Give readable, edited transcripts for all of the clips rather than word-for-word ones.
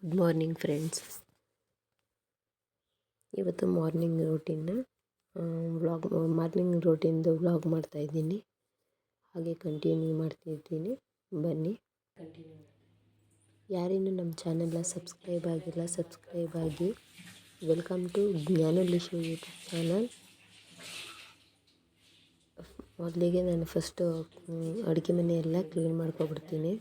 Good morning friends. ಇವತ್ತು morning ರೋಟಿಂದು vlog ಮಾಡ್ತಾಯಿದ್ದೀನಿ. ಹಾಗೆ ಕಂಟಿನ್ಯೂ ಮಾಡ್ತಿದ್ದೀನಿ. ಬನ್ನಿ ಕಂಟಿನ್ಯೂ. ಯಾರೇನು ನಮ್ಮ ಚಾನೆಲ್ನ ಸಬ್ಸ್ಕ್ರೈಬ್ ಆಗಿಲ್ಲ, ಸಬ್ಸ್ಕ್ರೈಬ್ ಆಗಿ. ವೆಲ್ಕಮ್ ಟು ಜ್ಞಾನಲಿಶು ಯೂಟ್ಯೂಬ್ ಚಾನಲ್. ಮೊದಲಿಗೆ ನಾನು ಫಸ್ಟು ಅಡುಗೆ ಮನೆ ಎಲ್ಲ ಕ್ಲೀನ್ ಮಾಡ್ಕೊಬಿಡ್ತೀನಿ.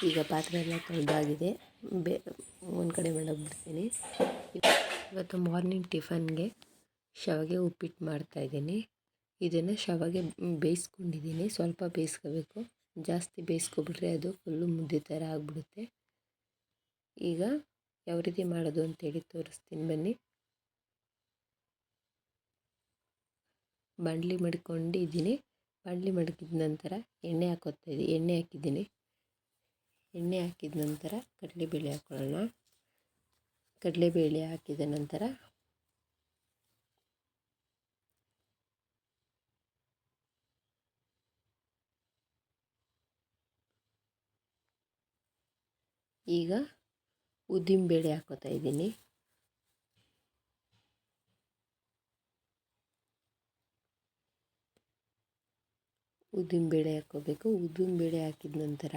ಈಗ ಪಾತ್ರೆ ಎಲ್ಲ ತೊಳೆದಾಗಿದೆ. ಒಂದು ಕಡೆ ಮಾಡೋಗ್ಬಿಡ್ತೀನಿ. ಇವತ್ತು ಮಾರ್ನಿಂಗ್ ಟಿಫನ್ಗೆ ಶಾವಿಗೆ ಉಪ್ಪಿಟ್ಟು ಮಾಡ್ತಾಯಿದ್ದೀನಿ. ಇದನ್ನು ಶಾವಿಗೆ ಬೇಯಿಸ್ಕೊಂಡಿದ್ದೀನಿ. ಸ್ವಲ್ಪ ಬೇಯಿಸ್ಕೋಬೇಕು, ಜಾಸ್ತಿ ಬೇಯಿಸ್ಕೊಬಿಟ್ರೆ ಅದು ಫುಲ್ಲು ಮುದ್ದೆ ಥರ ಆಗಿಬಿಡುತ್ತೆ. ಈಗ ಯಾವ ರೀತಿ ಮಾಡೋದು ಅಂತೇಳಿ ತೋರಿಸ್ತೀನಿ ಬನ್ನಿ. ಬಾಣಲಿ ಮಡ್ಕೊಂಡಿದ್ದೀನಿ. ಬಾಣಲಿ ಮಡಗಿದ ನಂತರ ಎಣ್ಣೆ ಹಾಕಿದ್ದೀನಿ. ಎಣ್ಣೆ ಹಾಕಿದ ನಂತರ ಕಡಲೆಬೇಳೆ ಹಾಕೊಳ್ಳೋಣ. ಕಡಲೆಬೇಳೆ ಹಾಕಿದ ನಂತರ ಈಗ ಉದ್ದಿನಬೇಳೆ ಹಾಕೋತಾ ಇದ್ದೀನಿ. ಉದ್ದಿನಬೇಳೆ ಹಾಕ್ಕೋಬೇಕು. ಉದ್ದಿನಬೇಳೆ ಹಾಕಿದ ನಂತರ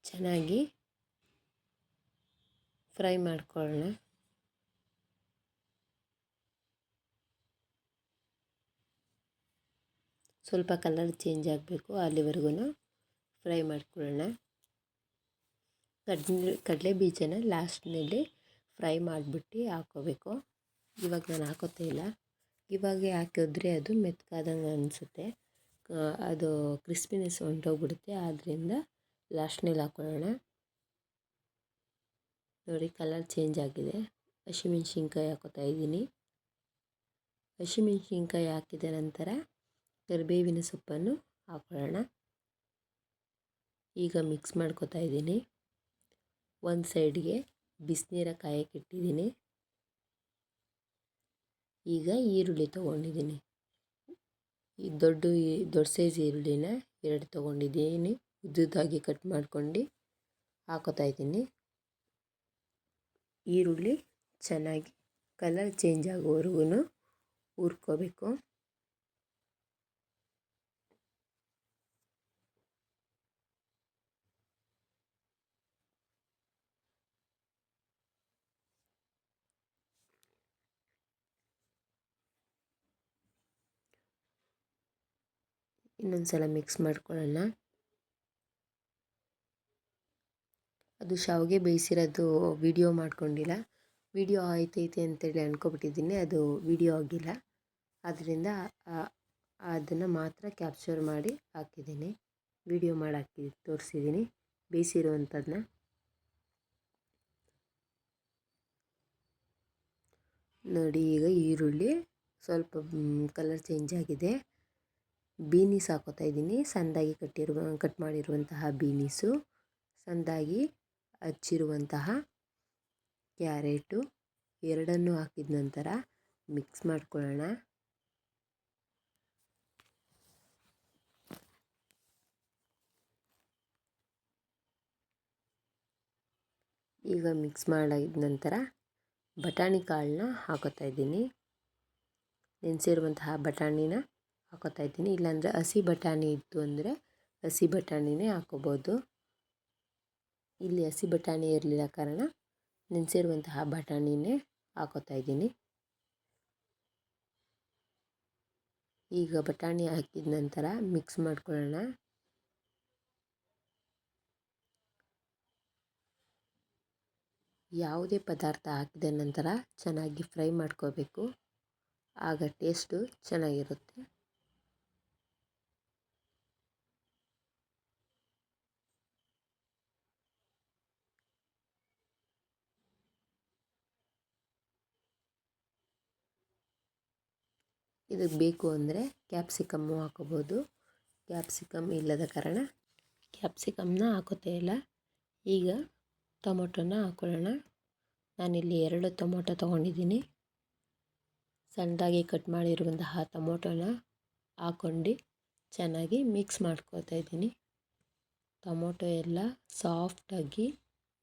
ಚೆನ್ನಾಗಿ ಫ್ರೈ ಮಾಡ್ಕೊಳ್ಳೋಣ. ಸ್ವಲ್ಪ ಕಲರ್ ಚೇಂಜ್ ಆಗಬೇಕು, ಅಲ್ಲಿವರೆಗೂ ಫ್ರೈ ಮಾಡ್ಕೊಳ್ಳೋಣ. ಕಡಲೆ ಬೀಜನ ಲಾಸ್ಟ್ನಲ್ಲಿ ಫ್ರೈ ಮಾಡಿಬಿಟ್ಟು ಹಾಕ್ಕೋಬೇಕು. ಇವಾಗ ನಾನು ಹಾಕೋತಾ ಇಲ್ಲ. ಇವಾಗೆ ಹಾಕಿದ್ರೆ ಅದು ಮೆತ್ಕಾದಂಗೆ ಅನಿಸುತ್ತೆ, ಅದು ಕ್ರಿಸ್ಪಿನೆಸ್ ಹೊಂಟೋಗ್ಬಿಡುತ್ತೆ. ಆದ್ದರಿಂದ ಲಾಸ್ಟ್ನಲ್ಲಿ ಹಾಕ್ಕೊಳ್ಳೋಣ. ನೋಡಿ, ಕಲರ್ ಚೇಂಜ್ ಆಗಿದೆ. ಹಸಿಮೆಣ್ಸಿನ್ಕಾಯಿ ಹಾಕೋತಾ ಇದ್ದೀನಿ. ಹಸಿಮೆಣ್ಸಿನ್ಕಾಯಿ ಹಾಕಿದ ನಂತರ ಕರಿಬೇವಿನ ಸೊಪ್ಪನ್ನು ಹಾಕೊಳ್ಳೋಣ. ಈಗ ಮಿಕ್ಸ್ ಮಾಡ್ಕೋತಾ ಇದ್ದೀನಿ. ಒಂದು ಸೈಡ್ಗೆ ಬಿಸಿನೀರ ಕಾಯಕ್ಕೆ ಇಟ್ಟಿದ್ದೀನಿ. ಈಗ ಈರುಳ್ಳಿ ತೊಗೊಂಡಿದ್ದೀನಿ. ಈ ದೊಡ್ಡ ಸೈಜ್ ಈರುಳ್ಳಿನ 2 ತೊಗೊಂಡಿದ್ದೀನಿ. ಉದ್ದುದ್ದಾಗಿ ಕಟ್ ಮಾಡ್ಕೊಂಡು ಹಾಕೋತಾ ಇದ್ದೀನಿ. ಈರುಳ್ಳಿ ಚೆನ್ನಾಗಿ ಕಲರ್ ಚೇಂಜ್ ಆಗೋವರೆಗೂ ಹುರ್ಕೋಬೇಕು. ಇನ್ನೊಂದು ಸಲ ಮಿಕ್ಸ್ ಮಾಡ್ಕೊಳ್ಳೋಣ. ಅದು ಶಾವಿಗೆ ಬೇಯಿಸಿರೋದು ವಿಡಿಯೋ ಮಾಡ್ಕೊಂಡಿಲ್ಲ, ವಿಡಿಯೋ ಆಯ್ತೈತೆ ಅಂತೇಳಿ ಅಂದ್ಕೊಬಿಟ್ಟಿದ್ದೀನಿ. ಅದು ವಿಡಿಯೋ ಆಗಿಲ್ಲ, ಆದ್ದರಿಂದ ಅದನ್ನು ಮಾತ್ರ ಕ್ಯಾಪ್ಚರ್ ಮಾಡಿ ಹಾಕಿದ್ದೀನಿ, ವಿಡಿಯೋ ಮಾಡಿ ತೋರಿಸಿದ್ದೀನಿ ಬೇಯಿಸಿರುವಂಥದ್ದನ್ನ. ನೋಡಿ, ಈಗ ಈರುಳ್ಳಿ ಸ್ವಲ್ಪ ಕಲರ್ ಚೇಂಜ್ ಆಗಿದೆ. ಬೀನೀಸ್ ಹಾಕೋತಾ ಇದ್ದೀನಿ, ಸಣ್ಣದಾಗಿ ಕಟ್ ಮಾಡಿರುವಂತಹ ಬೀನೀಸು, ಸಣ್ಣದಾಗಿ ಹಚ್ಚಿರುವಂತಹ ಕ್ಯಾರೆಟು, ಎರಡನ್ನೂ ಹಾಕಿದ ನಂತರ ಮಿಕ್ಸ್ ಮಾಡ್ಕೊಳ್ಳೋಣ. ಈಗ ಮಿಕ್ಸ್ ಮಾಡಿದ ನಂತರ ಬಟಾಣಿ ಕಾಳನ್ನ ಹಾಕೋತಾ ಇದ್ದೀನಿ, ನೆನೆಸಿರುವಂತಹ ಬಟಾಣಿನ ಹಾಕೋತಾ ಇದ್ದೀನಿ. ಇಲ್ಲಾಂದರೆ ಹಸಿ ಬಟಾಣಿ ಇತ್ತು ಅಂದರೆ ಹಸಿ ಬಟಾಣಿನೇ ಹಾಕೋಬೋದು. ಇಲ್ಲಿ ಹಸಿ ಬಟಾಣಿ ಇರಲಿಲ್ಲ ಕಾರಣ ನೆನೆಸಿರುವಂತಹ ಬಟಾಣಿನೇ ಹಾಕೋತಾ ಇದ್ದೀನಿ. ಈಗ ಬಟಾಣಿ ಹಾಕಿದ ನಂತರ ಮಿಕ್ಸ್ ಮಾಡ್ಕೊಳ್ಳೋಣ. ಯಾವುದೇ ಪದಾರ್ಥ ಹಾಕಿದ ನಂತರ ಚೆನ್ನಾಗಿ ಫ್ರೈ ಮಾಡ್ಕೋಬೇಕು, ಆಗ ಟೇಸ್ಟು ಚೆನ್ನಾಗಿರುತ್ತೆ. ಇದಕ್ಕೆ ಬೇಕು ಅಂದರೆ ಕ್ಯಾಪ್ಸಿಕಮ್ಮು ಹಾಕೋಬೋದು, ಕ್ಯಾಪ್ಸಿಕಮ್ ಇಲ್ಲದ ಕಾರಣ ಕ್ಯಾಪ್ಸಿಕಮ್ನ ಹಾಕೋತೇ ಇಲ್ಲ. ಈಗ ಟೊಮೊಟೊನ ಹಾಕೊಳ್ಳೋಣ. ನಾನಿಲ್ಲಿ 2 ಟೊಮೊಟೊ ತೊಗೊಂಡಿದ್ದೀನಿ. ಸಣ್ಣದಾಗಿ ಕಟ್ ಮಾಡಿರುವಂತಹ ಟೊಮೊಟೊನ ಹಾಕ್ಕೊಂಡು ಚೆನ್ನಾಗಿ ಮಿಕ್ಸ್ ಮಾಡ್ಕೊತಾ ಇದ್ದೀನಿ. ಟೊಮೊಟೊ ಎಲ್ಲ ಸಾಫ್ಟಾಗಿ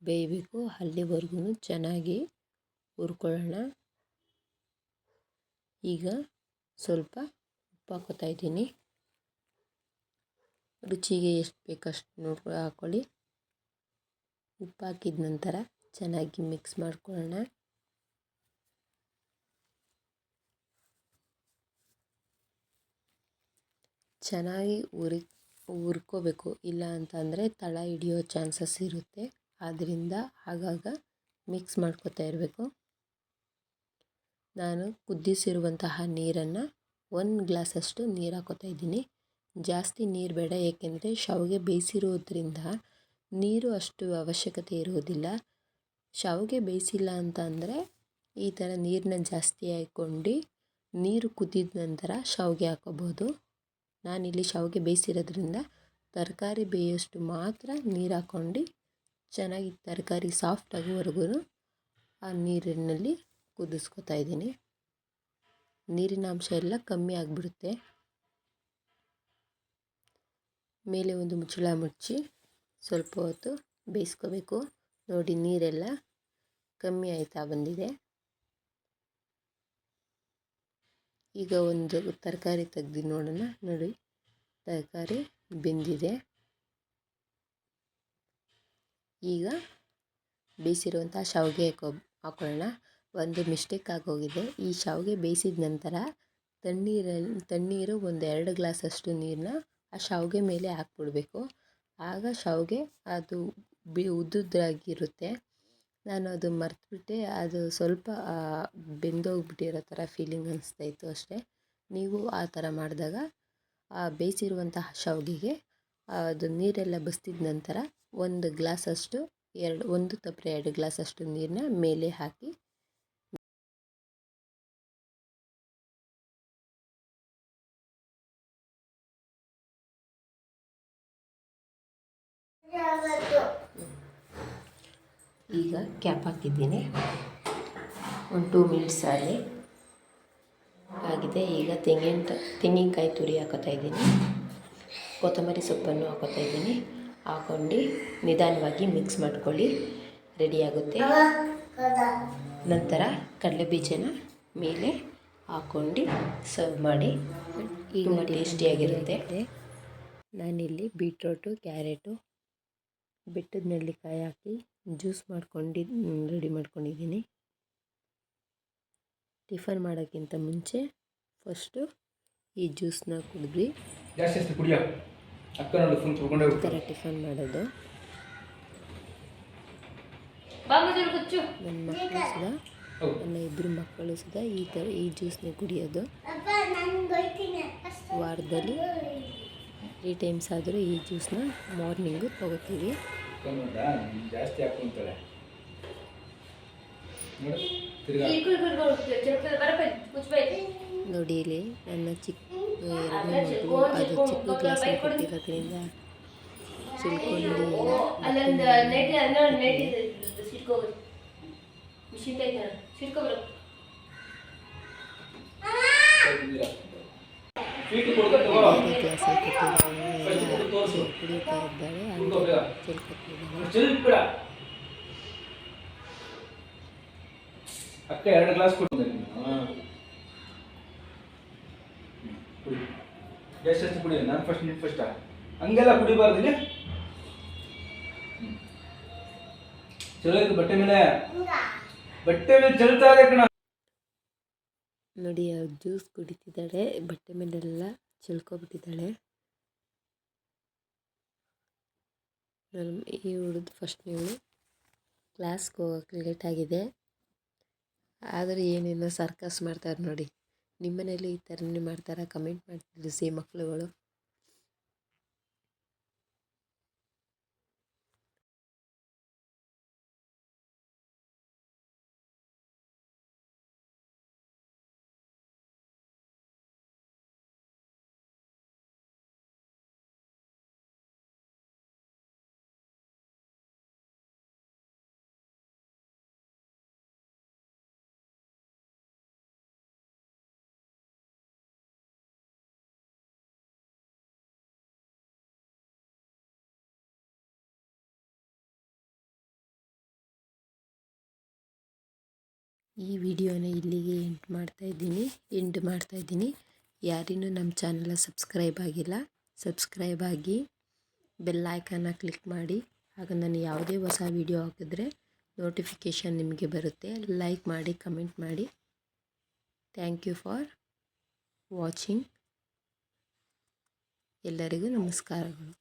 ಬೇಯಬೇಕು, ಅಲ್ಲಿವರೆಗೂ ಚೆನ್ನಾಗಿ ಹುರ್ಕೊಳ್ಳೋಣ. ಈಗ ಸ್ವಲ್ಪ ಉಪ್ಪು ಹಾಕೋತಾ ಇದ್ದೀನಿ, ರುಚಿಗೆ ಎಷ್ಟು ಬೇಕಷ್ಟು ನೋಡ್ಕೊಂಡು ಹಾಕ್ಕೊಳ್ಳಿ. ಉಪ್ಪು ಹಾಕಿದ ನಂತರ ಚೆನ್ನಾಗಿ ಮಿಕ್ಸ್ ಮಾಡ್ಕೊಳ್ಳೋಣ. ಚೆನ್ನಾಗಿ ಹುರ್ಕೋಬೇಕು, ಇಲ್ಲ ಅಂತಂದರೆ ತಳ ಹಿಡಿಯೋ ಚಾನ್ಸಸ್ ಇರುತ್ತೆ. ಆದ್ದರಿಂದ ಆಗಾಗ ಮಿಕ್ಸ್ ಮಾಡ್ಕೊತಾ ಇರಬೇಕು. ನಾನು ಕುದಿಸಿರುವಂತಹ ನೀರನ್ನು 1 ಗ್ಲಾಸಷ್ಟು ನೀರು ಹಾಕೋತಾ ಇದ್ದೀನಿ. ಜಾಸ್ತಿ ನೀರು ಬೇಡ, ಏಕೆಂದರೆ ಶಾವಿಗೆ ಬೇಯಿಸಿರೋದ್ರಿಂದ ನೀರು ಅಷ್ಟು ಅವಶ್ಯಕತೆ ಇರೋದಿಲ್ಲ. ಶಾವಿಗೆ ಬೇಯಿಸಿಲ್ಲ ಅಂತ ಅಂದರೆ ಈ ಥರ ನೀರನ್ನ ಜಾಸ್ತಿ ಹಾಕ್ಕೊಂಡು ನೀರು ಕುದಿದ ನಂತರ ಶಾವಿಗೆ ಹಾಕೋಬೋದು. ನಾನಿಲ್ಲಿ ಶಾವಿಗೆ ಬೇಯಿಸಿರೋದ್ರಿಂದ ತರಕಾರಿ ಬೇಯೋಷ್ಟು ಮಾತ್ರ ನೀರು ಹಾಕ್ಕೊಂಡು ಚೆನ್ನಾಗಿ ತರಕಾರಿ ಸಾಫ್ಟ್ ಆಗೋವರೆಗೂ ಆ ನೀರಿನಲ್ಲಿ ಕುದಿಸ್ಕೊತಾ ಇದ್ದೀನಿ. ನೀರಿನ ಅಂಶ ಎಲ್ಲ ಕಮ್ಮಿ ಆಗಿಬಿಡುತ್ತೆ. ಮೇಲೆ ಒಂದು ಮುಚ್ಚಳ ಮುಚ್ಚಿ ಸ್ವಲ್ಪ ಹೊತ್ತು ಬೇಯಿಸ್ಕೋಬೇಕು. ನೋಡಿ, ನೀರೆಲ್ಲ ಕಮ್ಮಿ ಆಯ್ತಾ ಬಂದಿದೆ. ಈಗ ಒಂದು ತರಕಾರಿ ತೆಗ್ದು ನೋಡೋಣ. ನೋಡಿ, ತರಕಾರಿ ಬೆಂದಿದೆ. ಈಗ ಬೇಯಿಸಿರುವಂಥ ಶಾವಿಗೆ ಹಾಕೊಳ್ಳೋಣ. ಒಂದು ಮಿಸ್ಟೇಕ್ ಆಗೋಗಿದೆ. ಈ ಶಾವಿಗೆ ಬೇಯಿಸಿದ ನಂತರ ತಣ್ಣೀರು ಒಂದು 2 ಗ್ಲಾಸಷ್ಟು ನೀರನ್ನ ಆ ಶಾವಿಗೆ ಮೇಲೆ ಹಾಕ್ಬಿಡ್ಬೇಕು. ಆಗ ಶಾವಿಗೆ ಅದು ಉದ್ದುದ್ದಾಗಿರುತ್ತೆ. ನಾನು ಅದು ಮರೆತುಬಿಟ್ಟೆ, ಅದು ಸ್ವಲ್ಪ ಬೆಂದೋಗ್ಬಿಟ್ಟಿರೋ ಥರ ಫೀಲಿಂಗ್ ಅನಿಸ್ತಾಯಿತ್ತು ಅಷ್ಟೇ. ನೀವು ಆ ಥರ ಮಾಡಿದಾಗ ಆ ಬೇಯಿಸಿರುವಂತಹ ಶಾವಿಗೆಗೆ ಅದು ನೀರೆಲ್ಲ ಬಸ್ತಿದ ನಂತರ 1 ಗ್ಲಾಸಷ್ಟು 1 ತಪ್ಪಲೆ 2 ಗ್ಲಾಸಷ್ಟು ನೀರನ್ನ ಮೇಲೆ ಹಾಕಿ ಈಗ ಕ್ಯಾಪ್ ಹಾಕಿದ್ದೀನಿ. ಒಂದು 2 ಮಿನಿಟ್ಸ್ ಆಗಿದೆ. ಈಗ ತೆಂಗಿನಕಾಯಿ ತುರಿ ಹಾಕೋತಾ ಇದ್ದೀನಿ, ಕೊತ್ತಂಬರಿ ಸೊಪ್ಪನ್ನು ಹಾಕೋತಾ ಇದ್ದೀನಿ. ಹಾಕ್ಕೊಂಡು ನಿಧಾನವಾಗಿ ಮಿಕ್ಸ್ ಮಾಡ್ಕೊಳ್ಳಿ, ರೆಡಿಯಾಗುತ್ತೆ. ನಂತರ ಕಡಲೆಬೀಜನ ಮೇಲೆ ಹಾಕ್ಕೊಂಡು ಸರ್ವ್ ಮಾಡಿ, ತುಂಬ ಟೇಸ್ಟಿಯಾಗಿರುತ್ತೆ. ನಾನಿಲ್ಲಿ ಬೀಟ್ರೋಟು, ಕ್ಯಾರೆಟು, ಬೆಟ್ಟದ ನೆಲ್ಲಿಕಾಯಿ ಹಾಕಿ ಜ್ಯೂಸ್ ಮಾಡ್ಕೊಂಡು ರೆಡಿ ಮಾಡ್ಕೊಂಡಿದ್ದೀನಿ. ಟಿಫನ್ ಮಾಡೋಕ್ಕಿಂತ ಮುಂಚೆ ಫಸ್ಟು ಈ ಜ್ಯೂಸನ್ನ ಕುಡಿದ್ವಿ ಜಾಸ್ತಿ ಕುಡಿಯೋ ಅಕ್ಕ ನೋಡಿ ಫುಲ್ ತೊಗೊಂಡೇ ಈ ಥರ ಟಿಫನ್ ಮಾಡೋದು. ನನ್ನ ಮಕ್ಕಳು ಸುಧಾ ನನ್ನ ಇಬ್ಬರು ಮಕ್ಕಳು ಸುಧಾ ಈ ಜ್ಯೂಸ್ನ ಕುಡಿಯೋದು. ವಾರದಲ್ಲಿ 3 ಟೈಮ್ಸ್ ಆದರೂ ಈ ಜ್ಯೂಸ್ನ ಮಾರ್ನಿಂಗು ತೊಗೋತೀವಿ. ಜಾಸ್ತಿ ಹಾಕೊಂತಾರೆ ನೋಡಿ ಇಲ್ಲಿ ನನ್ನ ಎರಡನೇ ಮಗಳು ಅದು ಚಿಕ್ಕ ಗ್ಲಾಸಲ್ಲಿ ಕೊಟ್ಟಿರೋದ್ರಿಂದ ಚಿಲ್ಕೊಂಡು ಗ್ಲಾಸಲ್ಲಿ ಕುಡಿತಾ ಇದ್ದಾಳೆ, ಹಂಗೆ ಚಿಲ್ಕೊತಿದ್ದಾಳೆ. ಅಕ್ಕ 2 ಗ್ಲಾಸ್ ಕುಡಿ. ಎಷ್ಟು ಕುಡಿ, ನಾನು ಫಸ್ಟ್ ನೀನು ಫಸ್ಟಾ? ಹಂಗೆಲ್ಲ ಕುಡಿಬಾರ್ದಿಲ್ಲ. ಚಲೋ ಇತ್ತು ಬಟ್ಟೆ ಮೇಲೆ ಚಲ್ತಾ ಇದೆ ಕಣ. ನೋಡಿ ಅವ್ರು ಜ್ಯೂಸ್ ಕುಡಿತಿದ್ದಾಳೆ, ಬಟ್ಟೆ ಮೇಲೆಲ್ಲ ಚೆಲ್ಕೊಬಿಟ್ಟಿದ್ದಾಳೆ. ಈ ಹುಡುಗ ಫಸ್ಟ್ನೇವಳು ಕ್ಲಾಸ್ಗೆ ಹೋಗೋಕ್ಕೆ ಲೇಟ್ ಆಗಿದೆ, ಆದರೆ ಏನೇನೋ ಸರ್ಕಸ್ ಮಾಡ್ತಾರೆ ನೋಡಿ. ನಿಮ್ಮನೇಲಿ ಈ ಥರನೇ ಮಾಡ್ತಾರಾ? ಕಮೆಂಟ್ ಮಾಡಿ ತಿಳಿಸಿ ಮಕ್ಕಳುಗಳು. ಈ ವಿಡಿಯೋನ ಇಲ್ಲಿಗೆ ಎಂಡ್ ಮಾಡ್ತಾ ಇದ್ದೀನಿ. ಯಾರಿನ್ನೂ ನಮ್ಮ ಚಾನಲ್ ಸಬ್ಸ್ಕ್ರೈಬ್ ಆಗಿಲ್ಲ, ಸಬ್ಸ್ಕ್ರೈಬ್ ಆಗಿ ಬೆಲ್ ಐಕಾನ್ನ ಕ್ಲಿಕ್ ಮಾಡಿ. ಆಗ ನಾನು ಯಾವುದೇ ಹೊಸ ವಿಡಿಯೋ ಹಾಕಿದ್ರೆ ನೋಟಿಫಿಕೇಷನ್ ನಿಮಗೆ ಬರುತ್ತೆ. ಲೈಕ್ ಮಾಡಿ, ಕಮೆಂಟ್ ಮಾಡಿ. Thank you for watching. ಎಲ್ಲರಿಗೂ ನಮಸ್ಕಾರಗಳು.